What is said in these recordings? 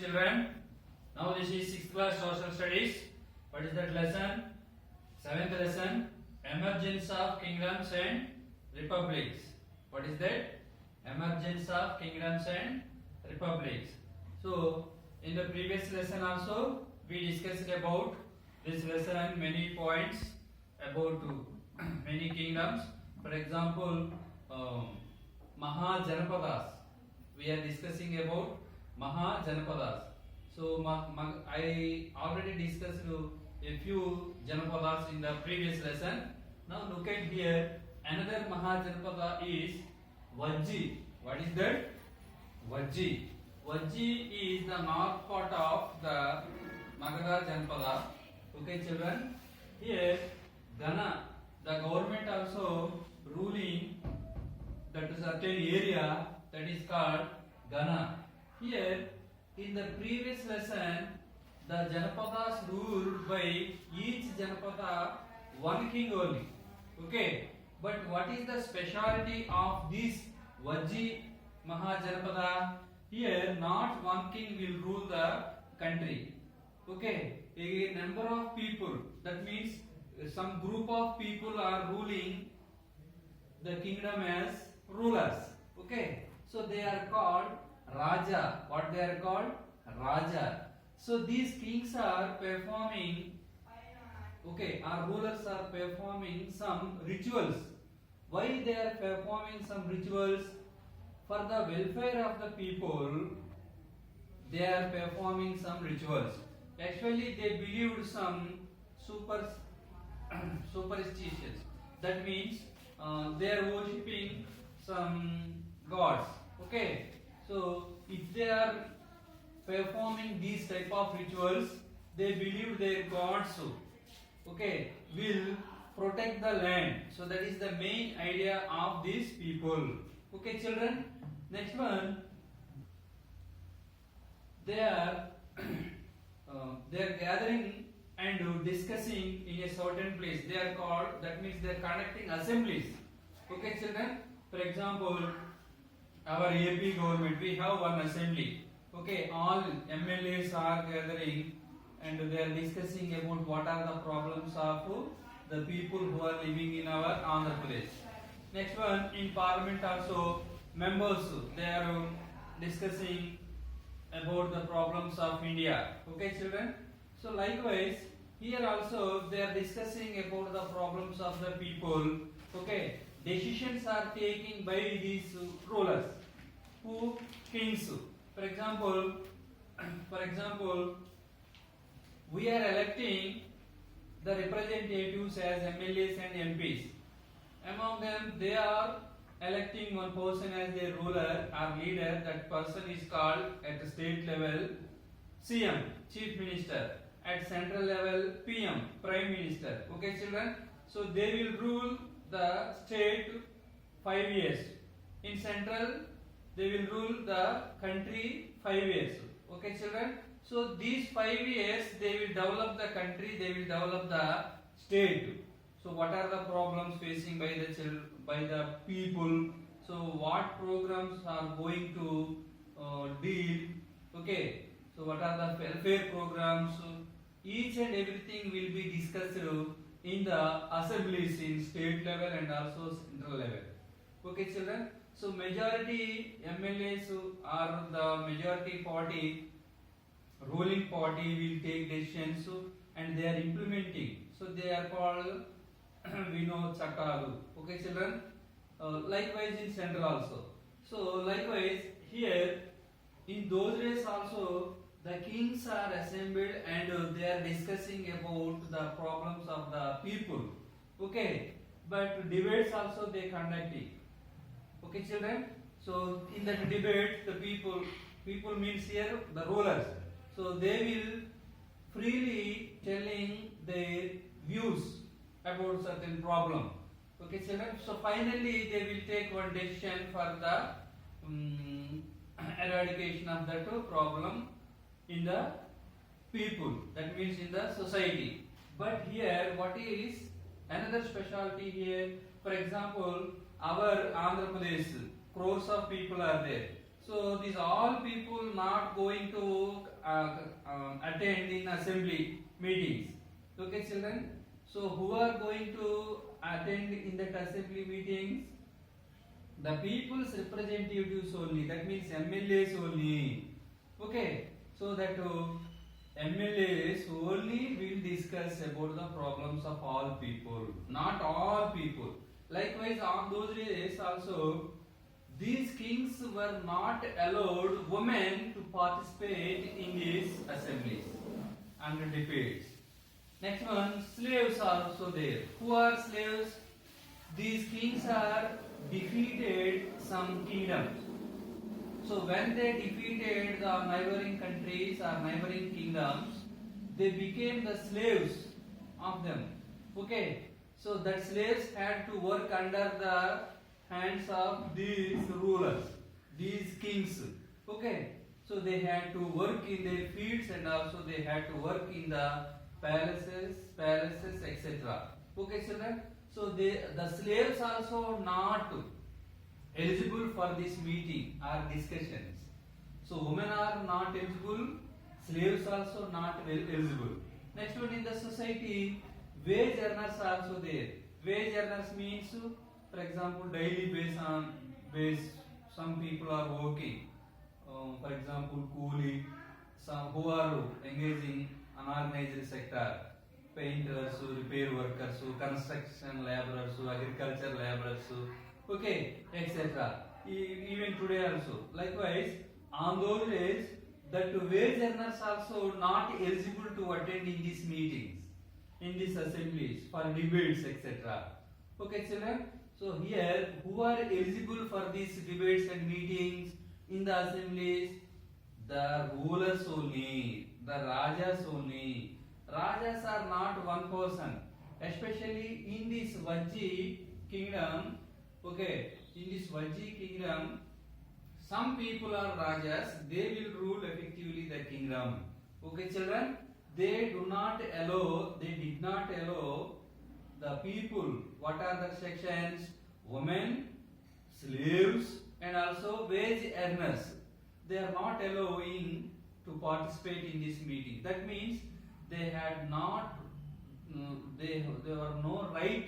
children. Now this is 6th class social studies. What is that lesson? 7th lesson. Emergence of kingdoms and republics. What is that? Emergence of kingdoms and republics. So in the previous lesson also we discussed about this lesson many points about many kingdoms. For example, Mahajanapadas. We are discussing about Mahajanapadas. So I already discussed a few Janapadas in the previous lesson. Now look at here. Another Mahajanapada is Vajji. What is that? Vajji. Vajji is the north part of the Magadha Janapada. Okay, children. Here, Gana, the government also ruling that certain area that is called Gana. Here, in the previous lesson, the Janapadas ruled by each Janapada one king only. Okay, but what is the speciality of this Vajji Mahajanapada? Here, not one king will rule the country. Okay, a number of people, that means some group of people are ruling the kingdom as rulers. Okay, so they are called Raja. What they are called? Raja. So these kings are performing, okay, our rulers are performing some rituals. Why they are performing some rituals? For the welfare of the people, they are performing some rituals. Actually, they believed some superstitions. That means they are worshipping some gods. Okay, so if they are performing these type of rituals, they believe their gods, okay, will protect the land. So that is the main idea of these people. Okay, children. Next one, they are gathering and discussing in a certain place. They are called, that means they are conducting assemblies. Okay, children. For example, our AP government, we have one assembly. Okay, all MLAs are gathering and they are discussing about what are the problems of the people who are living in our Andhra Pradesh. Next one, in parliament also, members, they are discussing about the problems of India. Okay, children. So likewise, here also they are discussing about the problems of the people. Okay, decisions are taken by these rulers, who kings. For example, we are electing the representatives as MLAs and MPs. Among them, they are electing one person as their ruler or leader. That person is called at the state level CM, Chief Minister. At central level PM, Prime Minister. Okay, children. So they will rule the state 5 years. In central, they will rule the country 5 years. Okay, children. So these 5 years, they will develop the country. They will develop the state. So what are the problems facing by the people? So what programs are going to deal? Okay. So what are the welfare programs? Each and everything will be discussed in the assemblies in state level and also central level. Okay, children. So majority MLAs are the majority party, ruling party will take decisions and they are implementing. So they are called we know Chakalu. Okay, children. Likewise in central also. So likewise here in those days also the kings are assembled and they are discussing about the problems of the people. Okay, but debates also they conducting. Okay, children. So in that debate, the people means here the rulers. So they will freely telling their views about certain problem. Okay, children. So finally they will take one decision for the eradication of that problem in the people, that means in the society. But here what is another specialty here? For example, our Andhra Pradesh, crores of people are there. So these all people not going to attend in assembly meetings. Okay, children. So who are going to attend in that assembly meetings? The people's representatives only. That means MLAs only. Okay. So that MLAs only will discuss about the problems of all people, not all people. Likewise, on those days also, these kings were not allowed women to participate in these assemblies and debates. Next one, slaves are also there. Who are slaves? These kings are defeated some kingdoms. So when they defeated the neighboring countries or neighboring kingdoms, they became the slaves of them. Okay, so that slaves had to work under the hands of these rulers, these kings. Okay, so they had to work in the fields and also they had to work in the palaces, etc. Okay, children. So the slaves also not eligible for this meeting or discussions. So women are not eligible, slaves also not eligible. Next one, in the society, wage earners are also there. Wage earners means, for example, daily base some people are working. For example, coolie, some who are engaging unorganized sector, painters, repair workers, construction laborers, agriculture laborers, okay, etc. Even today also. Likewise, on those days, that wage earners also not eligible to attend in these meetings, in these assemblies for debates, etc. Okay, children. So here, who are eligible for these debates and meetings in the assemblies? The rulers only, the rajas only. Rajas are not one person, especially in this Vajji kingdom. Okay, in this Vajji kingdom, some people are rajas, they will rule effectively the kingdom. Okay, children, they did not allow the people. What are the sections? Women, slaves, and also wage earners. They are not allowing to participate in this meeting. That means they had not, they were no right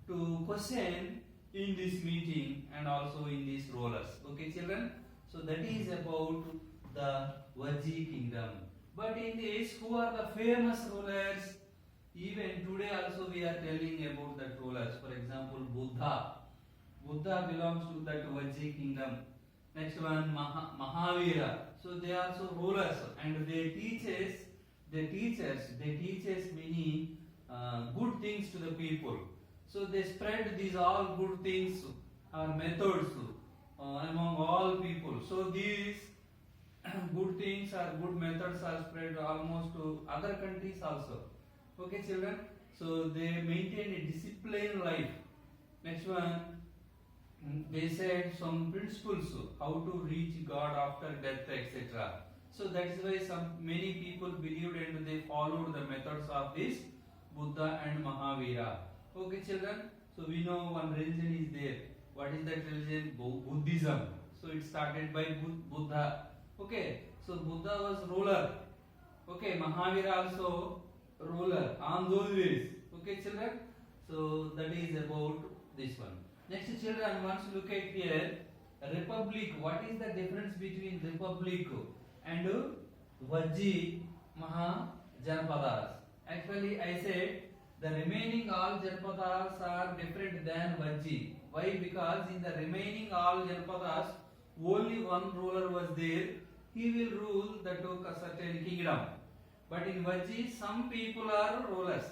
to question in this meeting and also in these rulers. Okay, children. So that is about the Vajji kingdom. But in this, who are the famous rulers? Even today also we are telling about the rulers. For example, Buddha. Buddha belongs to that Vajji kingdom. Next one, Mahavira. So they are also rulers and they teaches many good things to the people. So they spread these all good things or methods among all people. So these good things or good methods are spread almost to other countries also. Okay, children. So they maintain a disciplined life. Next one, they said some principles how to reach God after death, etc. So that's why many people believed and they followed the methods of this Buddha and Mahavira. Okay, children. So we know one religion is there. What is that religion? Buddhism. So it started by Buddha. Okay. So Buddha was ruler. Okay. Mahavira also ruler on those days. Okay, children. So that is about this one. Next, children, once look at here, republic. What is the difference between republic and Vajji Mahajanapadas? Actually, I said the remaining all Janapadas are different than Vajji. Why? Because in the remaining all Janapadas, only one ruler was there. He will rule the certain kingdom. But in Vajji, some people are rulers.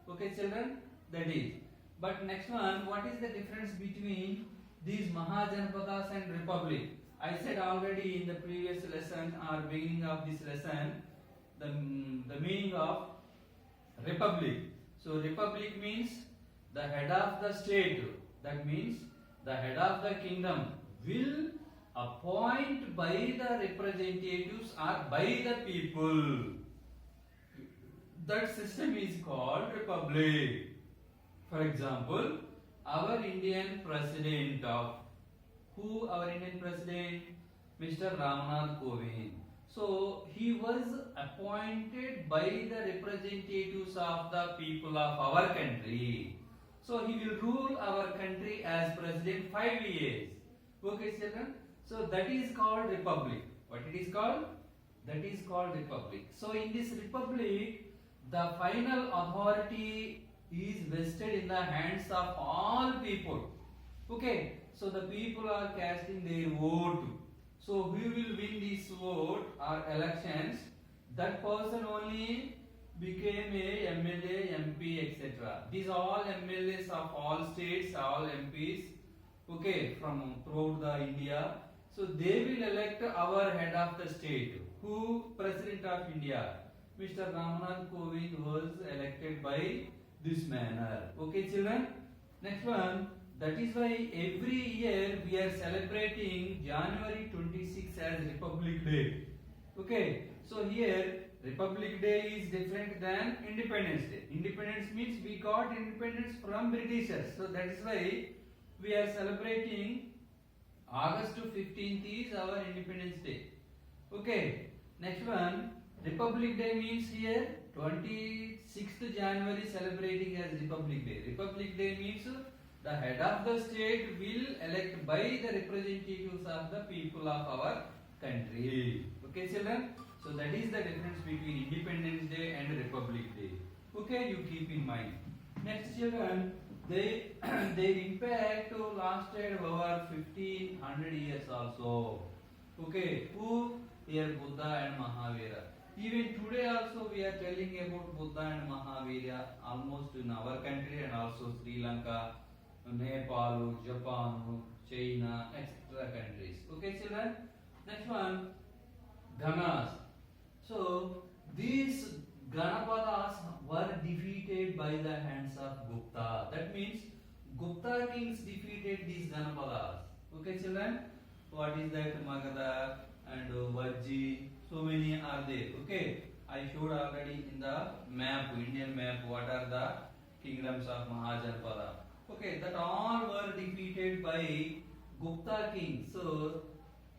Okay, children, that is. But next one, what is the difference between these Mahajanapadas and republic? I said already in the previous lesson or beginning of this lesson, the meaning of republic. So republic means the head of the state. That means the head of the kingdom will appoint by the representatives or by the people. That system is called republic. For example, our Indian president Mr. Ramnath Kovind. So he was appointed by the representatives of the people of our country. So he will rule our country as president 5 years. Okay, children. So that is called republic. What it is called? That is called republic. So in this republic, the final authority is vested in the hands of all people. Okay. So the people are casting their vote. So who will win this vote or elections? That person only became a MLA, MP, etc. These all MLAs of all states, all MPs, okay, from throughout the India. So they will elect our head of the state. Who? President of India. Mr. Ramnath Kovind was elected by this manner. Okay, children. Next one. That is why every year we are celebrating January 26 as Republic Day. Okay. So here Republic Day is different than Independence Day. Independence means we got independence from Britishers. So that is why we are celebrating August 15th is our Independence Day. Okay. Next one, Republic Day means here 26th January celebrating as Republic Day. Republic Day means the head of the state will elect by the representatives of the people of our country. Okay, children? So that is the difference between Independence Day and Republic Day. Okay, you keep in mind. Next, children, their impact lasted over 1500 years also. Okay, who? Here Buddha and Mahavira. Even today also we are telling about Buddha and Mahavira almost in our country and also Sri Lanka, Nepal, Japan, China, etc. countries. Okay, children? Next one, Ganas. So these Ganapadas were defeated by the hands of Gupta. That means Gupta kings defeated these Ganapadas. Okay, children? What is that? Magadha and Vajji. So many are there. Okay, I showed already in the map, Indian map, what are the kingdoms of Mahajanpada. Okay, that all were defeated by Gupta kings. So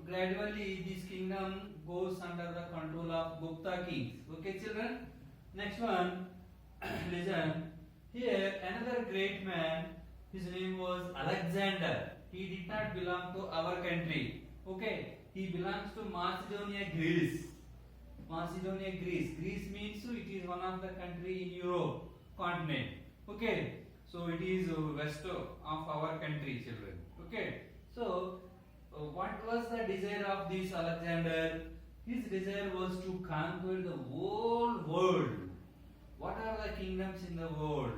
gradually this kingdom goes under the control of Gupta kings. Okay, children? Next one, listen. Here another great man, his name was Alexander. He did not belong to our country. Okay, he belongs to Macedonia, Greece. Macedonia, Greece. Greece means it is one of the country in Europe continent. Okay, so it is west of our country, children. Okay, so what was the desire of this Alexander? His desire was to conquer the whole world. What are the kingdoms in the world?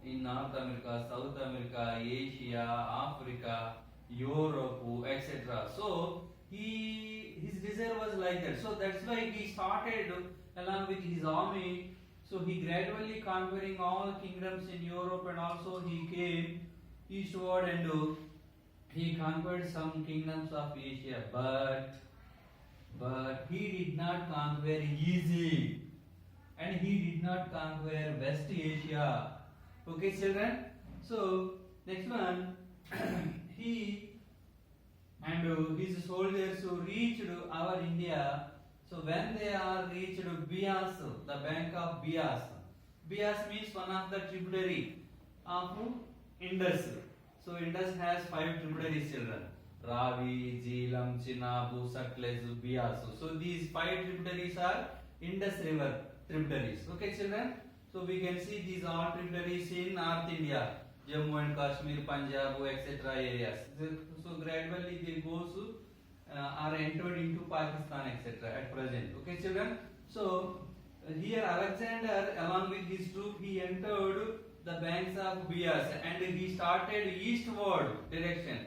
In North America, South America, Asia, Africa, Europe, etc. So his desire was like that. So that's why he started along with his army. So he gradually conquering all kingdoms in Europe, and also he came eastward and he conquered some kingdoms of Asia. But he did not conquer Egypt, and he did not conquer West Asia. Okay, children? So next one, he and his soldiers who reached our India. So when they are reached Bias, the bank of Bias. Bias means one of the tributary of Indus. So Indus has 5 tributaries, children. Ravi, Jhelum, Chenab, Sutlej, Bias. So these 5 tributaries are Indus River tributaries. Okay, children? So we can see these all tributaries in North India, Jammu and Kashmir, Punjab, etc. areas. So gradually they goes are entered into Pakistan, etc. at present. Okay, children. So here Alexander, along with his troop, he entered the banks of Bias and he started eastward direction.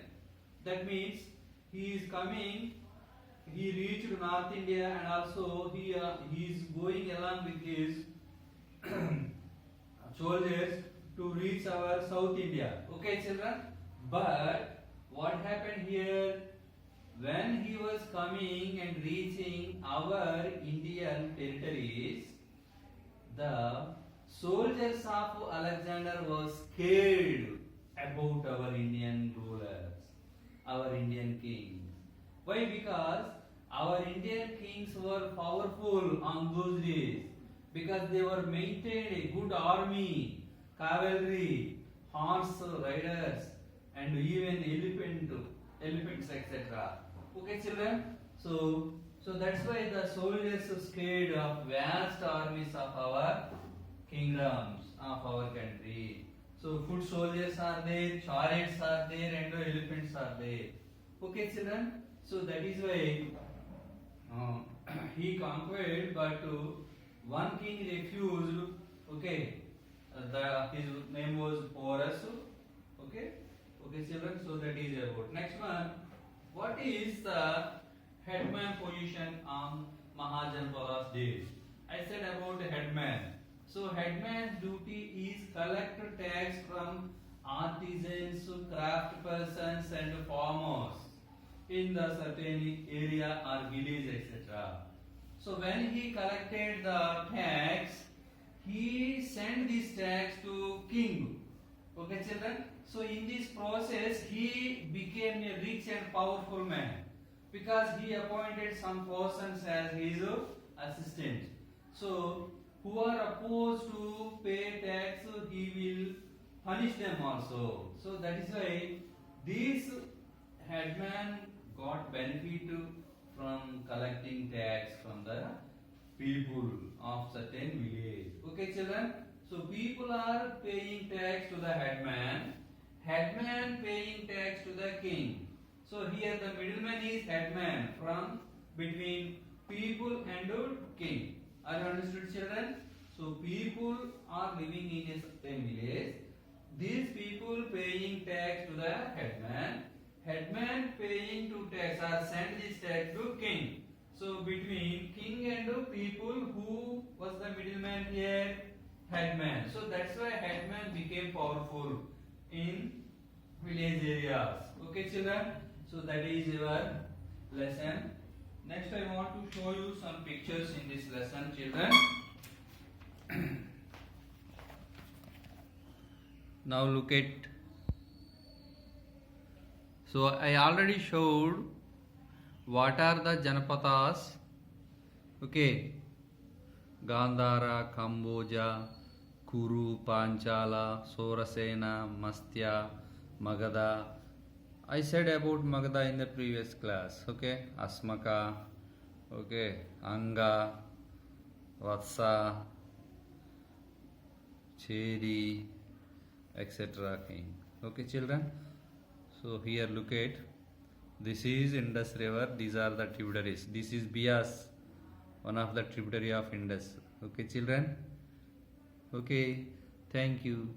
That means he is coming. He reached North India, and also he is going along with his soldiers to reach our South India. Okay, children? But what happened here? When he was coming and reaching our Indian territories, the soldiers of Alexander was scared about our Indian rulers, our Indian kings. Why? Because our Indian kings were powerful on those days because they were maintained a good army, cavalry, horse riders, and even elephants, etc. Okay, children. So that's why the soldiers are scared of vast armies of our kingdoms of our country. So foot soldiers are there, chariots are there, and elephants are there. Okay, children. So that is why he conquered, but one king refused. Okay, his name was Porus. Okay, okay, children. So that is about next one. What is the headman position on Mahajanpada's days? I said about headman. So headman's duty is collect tax from artisans, craft persons, and farmers in the certain area or village, etc. So when he collected the tax, he sent this tax to king. Okay, children. So in this process, he became a rich and powerful man because he appointed some persons as his assistant. So who are opposed to pay tax, he will punish them also. So that is why this headman got benefit from collecting tax from the people of certain village. Okay, children. So people are paying tax to the headman. Headman paying tax to the king. So here the middleman is headman from between people and king. Are you understood, children? So people are living in a certain village. These people paying tax to the headman. Headman paying to tax or send this tax to king. So between king and people, who was the middleman here? Headman. So that's why headman became powerful in village areas. Okay, children. So that is your lesson. Next, I want to show you some pictures in this lesson, children. Now look at. So I already showed what are the Janapadas. Okay. Gandhara, Kamboja, Kuru, Panchala, Sorasena, Mastya, Magadha. I said about Magadha in the previous class. Okay. Asmaka, okay. Anga, Vatsa, Cheri, etc. king. Okay, children. So here look at. This is Indus River. These are the tributaries. This is Bias, one of the tributary of Indus. Okay, children. Okay, thank you.